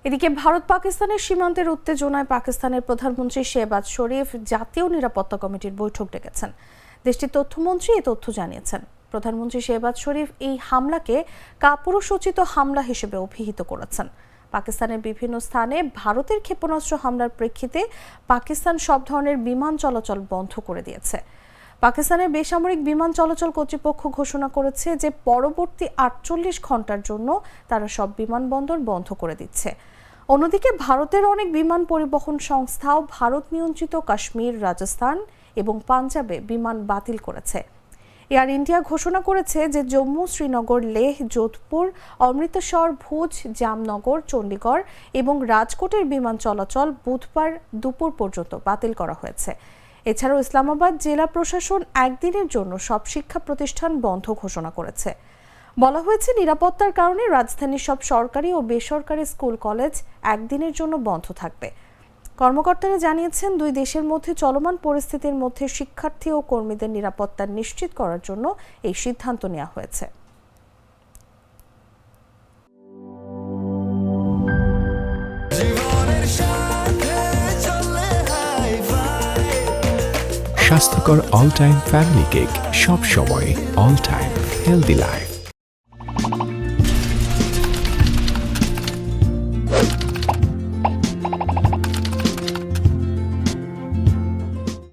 এদিকে ভারত পাকিস্তানের সীমান্তের উত্তেজনায় পাকিস্তানের প্রধানমন্ত্রী শেহবাজ শরীফ জাতীয় নিরাপত্তা কমিটির বৈঠক ডেকেছেন। দেশটির তথ্যমন্ত্রী এই তথ্য জানিয়েছেন। প্রধানমন্ত্রী শেহবাজ শরীফ এই হামলাকে কাপুরুষোচিত হামলা হিসেবে অভিহিত করেছেন। পাকিস্তানের বিভিন্ন স্থানে ভারতের ক্ষেপণাস্ত্র হামলার প্রেক্ষিতে পাকিস্তান সব ধরনের বিমান চলাচল বন্ধ করে দিয়েছে। পাকিস্তানের বেসামরিক বিমান চলাচল কর্তৃপক্ষ ঘোষণা করেছে যে পরবর্তী 48 ঘন্টার জন্য তারা সব বিমানবন্দর বন্ধ করে দিচ্ছে। অন্যদিকে ভারতের অনেক বিমান পরিবহন সংস্থাও ভারত নিয়ন্ত্রিত কাশ্মীর, রাজস্থান এবং পাঞ্জাবে বিমান বাতিল করেছে। এয়ার ইন্ডিয়া ঘোষণা করেছে যে জম্মু, শ্রীনগর, লেহ, যোধপুর, অমৃতসর, ভুজ, জামনগর, চণ্ডীগড় এবং রাজকোটের বিমান চলাচল বুধবার দুপুর পর্যন্ত বাতিল করা হয়েছে। এছাড়াও ইসলামাবাদ জেলা প্রশাসন একদিনের জন্য সব শিক্ষা প্রতিষ্ঠান বন্ধ ঘোষণা করেছে। বলা হয়েছে নিরাপত্তার কারণে রাজধানীর সব সরকারি ও বেসরকারি স্কুল কলেজ একদিনের জন্য বন্ধ থাকবে। কর্মকর্তারা জানিয়েছেন, দুই দেশের মধ্যে চলমান পরিস্থিতির মধ্যে শিক্ষার্থী ও কর্মীদের নিরাপত্তা নিশ্চিত করার জন্য এই সিদ্ধান্ত নেওয়া হয়েছে। স্বাস্থ্যকর অল টাইম ফ্যামিলি কেক, সব সময় অল টাইম হেলদি লাইফ।